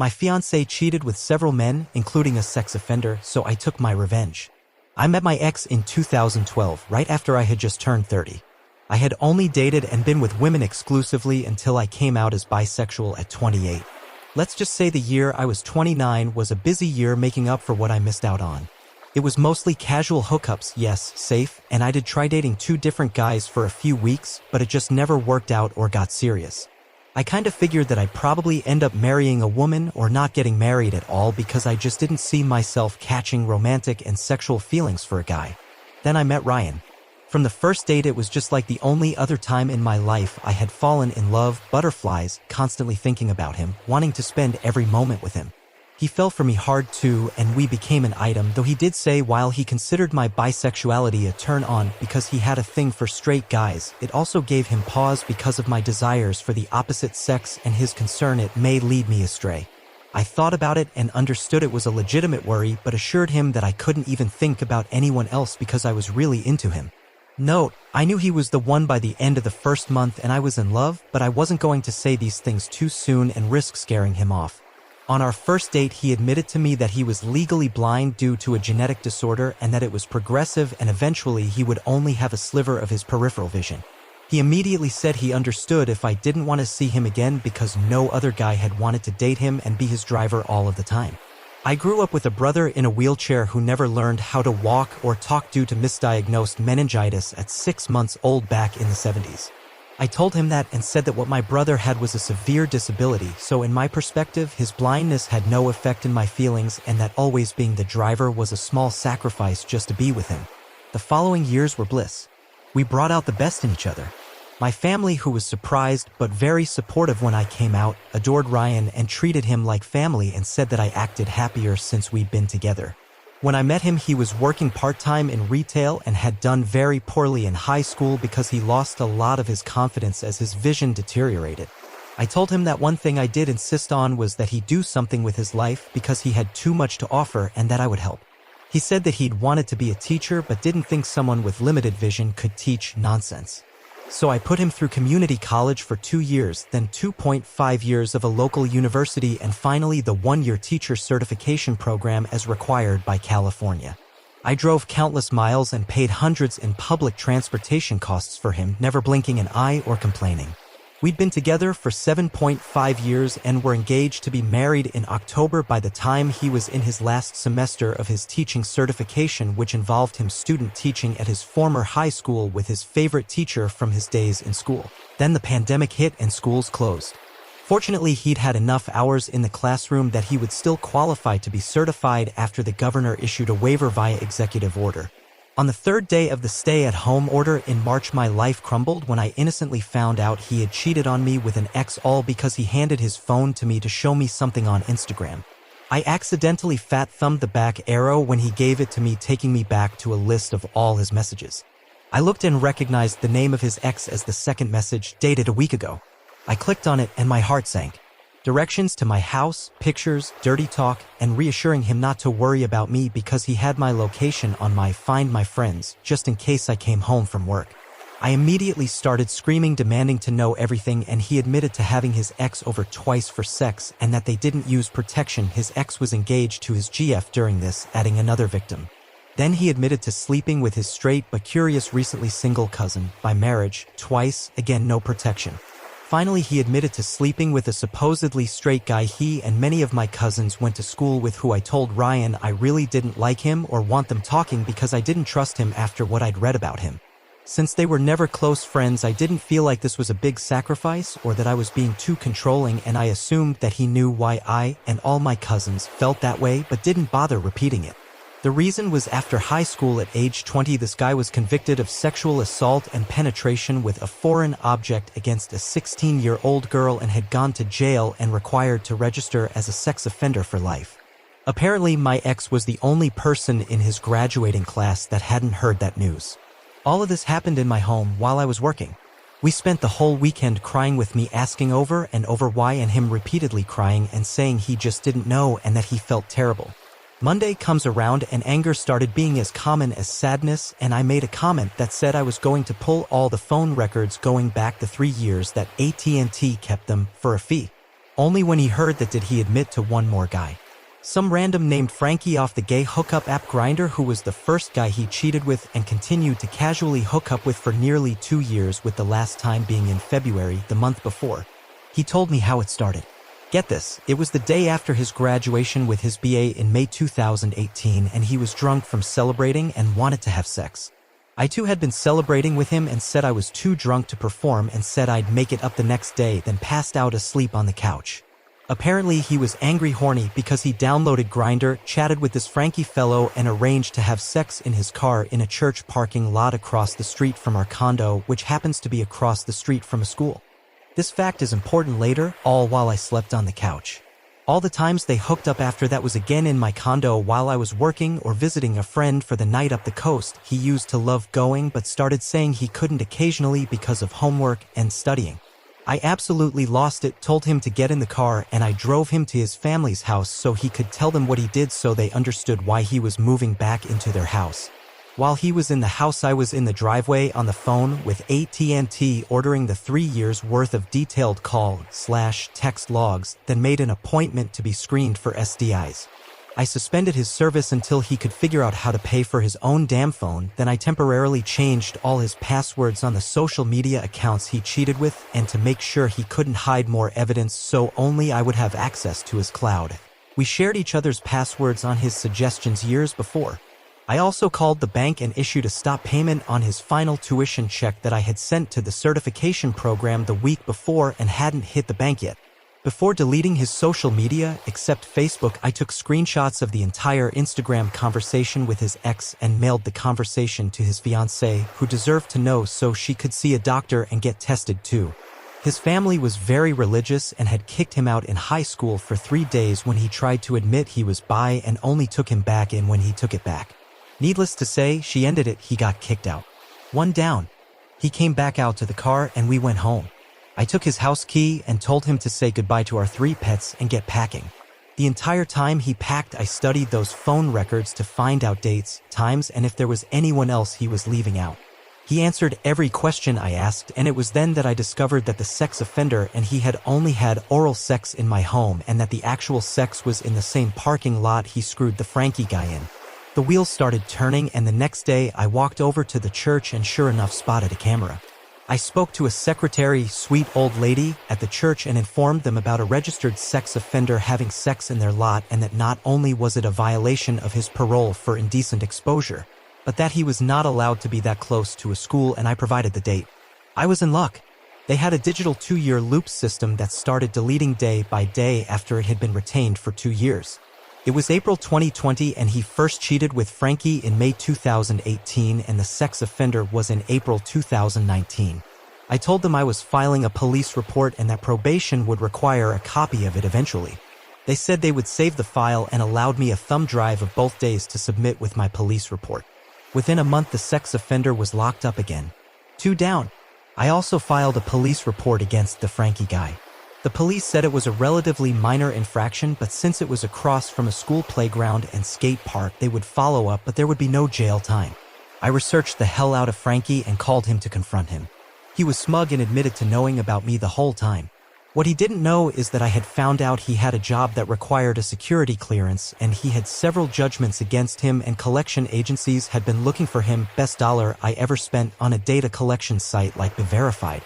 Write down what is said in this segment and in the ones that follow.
My fiancé cheated with several men, including a sex offender, so I took my revenge. I met my ex in 2012, right after I had just turned 30. I had only dated and been with women exclusively until I came out as bisexual at 28. Let's just say the year I was 29 was a busy year making up for what I missed out on. It was mostly casual hookups, yes, safe, and I did try dating 2 different guys for a few weeks, but it just never worked out or got serious. I kind of figured that I'd probably end up marrying a woman or not getting married at all because I just didn't see myself catching romantic and sexual feelings for a guy. Then I met Ryan. From the first date, it was just like the only other time in my life I had fallen in love, butterflies, constantly thinking about him, wanting to spend every moment with him. He fell for me hard too, and we became an item, though he did say while he considered my bisexuality a turn-on because he had a thing for straight guys, it also gave him pause because of my desires for the opposite sex and his concern it may lead me astray. I thought about it and understood it was a legitimate worry, but assured him that I couldn't even think about anyone else because I was really into him. Note, I knew he was the one by the end of the first month and I was in love, but I wasn't going to say these things too soon and risk scaring him off. On our first date, he admitted to me that he was legally blind due to a genetic disorder and that it was progressive and eventually he would only have a sliver of his peripheral vision. He immediately said he understood if I didn't want to see him again because no other guy had wanted to date him and be his driver all of the time. I grew up with a brother in a wheelchair who never learned how to walk or talk due to misdiagnosed meningitis at 6 months old back in the 70s. I told him that and said that what my brother had was a severe disability, so in my perspective, his blindness had no effect in my feelings and that always being the driver was a small sacrifice just to be with him. The following years were bliss. We brought out the best in each other. My family, who was surprised but very supportive when I came out, adored Ryan and treated him like family and said that I acted happier since we'd been together. When I met him, he was working part-time in retail and had done very poorly in high school because he lost a lot of his confidence as his vision deteriorated. I told him that one thing I did insist on was that he do something with his life because he had too much to offer and that I would help. He said that he'd wanted to be a teacher but didn't think someone with limited vision could teach nonsense. So I put him through community college for 2 years, then 2.5 years of a local university, and finally the 1-year teacher certification program as required by California. I drove countless miles and paid hundreds in public transportation costs for him, never blinking an eye or complaining. We'd been together for 7.5 years and were engaged to be married in October by the time he was in his last semester of his teaching certification, which involved him student teaching at his former high school with his favorite teacher from his days in school. Then the pandemic hit and schools closed. Fortunately, he'd had enough hours in the classroom that he would still qualify to be certified after the governor issued a waiver via executive order. On the 3rd day of the stay-at-home order in March, my life crumbled when I innocently found out he had cheated on me with an ex, all because he handed his phone to me to show me something on Instagram. I accidentally fat-thumbed the back arrow when he gave it to me, taking me back to a list of all his messages. I looked and recognized the name of his ex as the second message, dated a week ago. I clicked on it and my heart sank. Directions to my house, pictures, dirty talk, and reassuring him not to worry about me because he had my location on my Find My Friends, just in case I came home from work. I immediately started screaming, demanding to know everything, and he admitted to having his ex over twice for sex and that they didn't use protection. His ex was engaged to his GF during this, adding another victim. Then he admitted to sleeping with his straight but curious recently single cousin, by marriage, twice, again no protection. Finally, he admitted to sleeping with a supposedly straight guy he and many of my cousins went to school with, who I told Ryan I really didn't like him or want them talking because I didn't trust him after what I'd read about him. Since they were never close friends, I didn't feel like this was a big sacrifice or that I was being too controlling, and I assumed that he knew why I and all my cousins felt that way but didn't bother repeating it. The reason was after high school at age 20, this guy was convicted of sexual assault and penetration with a foreign object against a 16-year-old girl and had gone to jail and required to register as a sex offender for life. Apparently, my ex was the only person in his graduating class that hadn't heard that news. All of this happened in my home while I was working. We spent the whole weekend crying, with me asking over and over why and him repeatedly crying and saying he just didn't know and that he felt terrible. Monday comes around and anger started being as common as sadness, and I made a comment that said I was going to pull all the phone records going back the 3 years that AT&T kept them for a fee. Only when he heard that did he admit to one more guy. Some random named Frankie off the gay hookup app Grindr, who was the first guy he cheated with and continued to casually hook up with for nearly 2 years, with the last time being in February, the month before. He told me how it started. Get this, it was the day after his graduation with his BA in May 2018, and he was drunk from celebrating and wanted to have sex. I too had been celebrating with him and said I was too drunk to perform and said I'd make it up the next day, then passed out asleep on the couch. Apparently he was angry horny because he downloaded Grindr, chatted with this Frankie fellow, and arranged to have sex in his car in a church parking lot across the street from our condo, which happens to be across the street from a school. This fact is important later, all while I slept on the couch. All the times they hooked up after that was again in my condo while I was working or visiting a friend for the night up the coast. He used to love going but started saying he couldn't occasionally because of homework and studying. I absolutely lost it, told him to get in the car, and I drove him to his family's house so he could tell them what he did so they understood why he was moving back into their house. While he was in the house, I was in the driveway on the phone with AT&T ordering the 3 years worth of detailed call/text logs, then made an appointment to be screened for STIs. I suspended his service until he could figure out how to pay for his own damn phone, then I temporarily changed all his passwords on the social media accounts he cheated with, and to make sure he couldn't hide more evidence so only I would have access to his cloud. We shared each other's passwords on his suggestions years before. I also called the bank and issued a stop payment on his final tuition check that I had sent to the certification program the week before and hadn't hit the bank yet. Before deleting his social media, except Facebook, I took screenshots of the entire Instagram conversation with his ex and mailed the conversation to his fiancé, who deserved to know so she could see a doctor and get tested too. His family was very religious and had kicked him out in high school for 3 days when he tried to admit he was bi, and only took him back in when he took it back. Needless to say, she ended it, he got kicked out. One down. He came back out to the car and we went home. I took his house key and told him to say goodbye to our 3 pets and get packing. The entire time he packed, I studied those phone records to find out dates, times, and if there was anyone else he was leaving out. He answered every question I asked, and it was then that I discovered that the sex offender and he had only had oral sex in my home, and that the actual sex was in the same parking lot he screwed the Frankie guy in. The wheels started turning, and the next day I walked over to the church and sure enough spotted a camera. I spoke to a secretary, sweet old lady, at the church and informed them about a registered sex offender having sex in their lot, and that not only was it a violation of his parole for indecent exposure, but that he was not allowed to be that close to a school, and I provided the date. I was in luck. They had a digital 2-year loop system that started deleting day by day after it had been retained for 2 years. It was April 2020 and he first cheated with Frankie in May 2018, and the sex offender was in April 2019. I told them I was filing a police report and that probation would require a copy of it eventually. They said they would save the file and allowed me a thumb drive of both days to submit with my police report. Within a month, the sex offender was locked up again. 2 down. I also filed a police report against the Frankie guy. The police said it was a relatively minor infraction, but since it was across from a school playground and skate park, they would follow up, but there would be no jail time. I researched the hell out of Frankie and called him to confront him. He was smug and admitted to knowing about me the whole time. What he didn't know is that I had found out he had a job that required a security clearance, and he had several judgments against him, and collection agencies had been looking for him. Best dollar I ever spent on a data collection site like the Verified.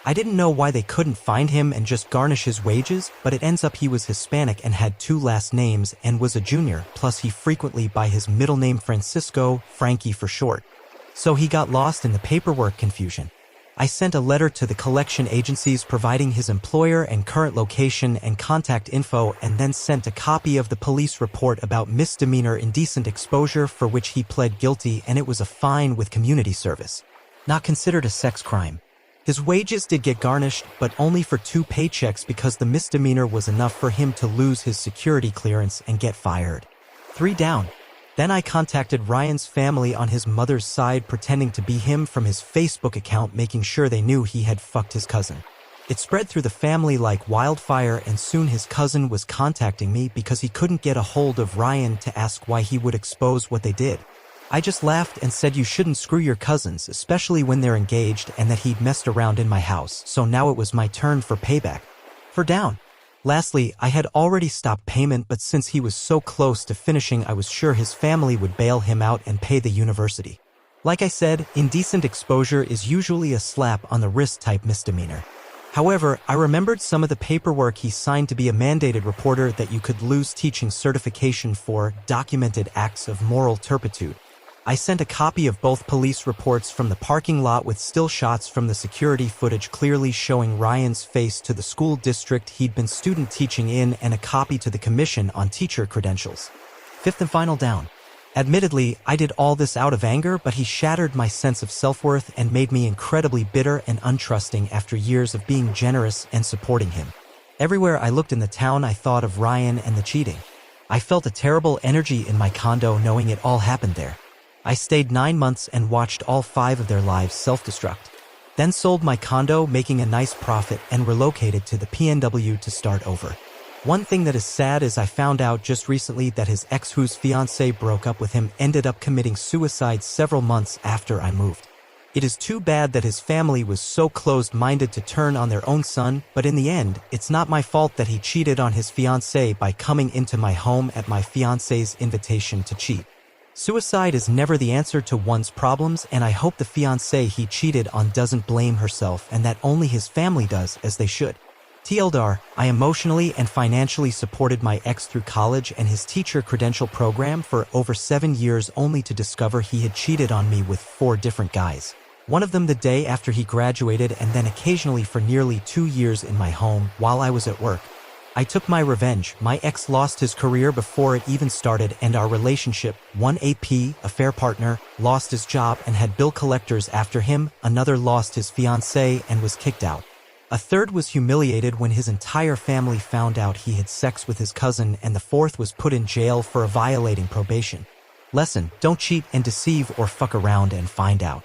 I didn't know why they couldn't find him and just garnish his wages, but it ends up he was Hispanic and had 2 last names and was a junior, plus he frequently by his middle name Francisco, Frankie for short. So he got lost in the paperwork confusion. I sent a letter to the collection agencies providing his employer and current location and contact info, and then sent a copy of the police report about misdemeanor indecent exposure, for which he pled guilty, and it was a fine with community service. Not considered a sex crime. His wages did get garnished, but only for 2 paychecks because the misdemeanor was enough for him to lose his security clearance and get fired. 3 down. Then I contacted Ryan's family on his mother's side, pretending to be him from his Facebook account, making sure they knew he had fucked his cousin. It spread through the family like wildfire, and soon his cousin was contacting me because he couldn't get a hold of Ryan to ask why he would expose what they did. I just laughed and said you shouldn't screw your cousins, especially when they're engaged, and that he'd messed around in my house, so now it was my turn for payback. 4 down. Lastly, I had already stopped payment, but since he was so close to finishing, I was sure his family would bail him out and pay the university. Like I said, indecent exposure is usually a slap on the wrist type misdemeanor. However, I remembered some of the paperwork he signed to be a mandated reporter that you could lose teaching certification for documented acts of moral turpitude. I sent a copy of both police reports from the parking lot with still shots from the security footage clearly showing Ryan's face to the school district he'd been student teaching in and a copy to the Commission on Teacher Credentials. Fifth and final down. Admittedly, I did all this out of anger, but he shattered my sense of self-worth and made me incredibly bitter and untrusting after years of being generous and supporting him. Everywhere I looked in the town, I thought of Ryan and the cheating. I felt a terrible energy in my condo knowing it all happened there. I stayed 9 months and watched all 5 of their lives self-destruct. Then sold my condo, making a nice profit, and relocated to the PNW to start over. One thing that is sad is I found out just recently that his ex, whose fiancé broke up with him, ended up committing suicide several months after I moved. It is too bad that his family was so closed-minded to turn on their own son, but in the end, it's not my fault that he cheated on his fiancé by coming into my home at my fiancé's invitation to cheat. Suicide is never the answer to one's problems, and I hope the fiancé he cheated on doesn't blame herself and that only his family does, as they should. TLDR, I emotionally and financially supported my ex through college and his teacher credential program for over 7 years only to discover he had cheated on me with 4 different guys. One of them the day after he graduated and then occasionally for nearly 2 years in my home while I was at work. I took my revenge. My ex lost his career before it even started and our relationship, one AP, affair partner, lost his job and had bill collectors after him, another lost his fiancée and was kicked out. A third was humiliated when his entire family found out he had sex with his cousin, and the fourth was put in jail for violating probation. Lesson: don't cheat and deceive or fuck around and find out.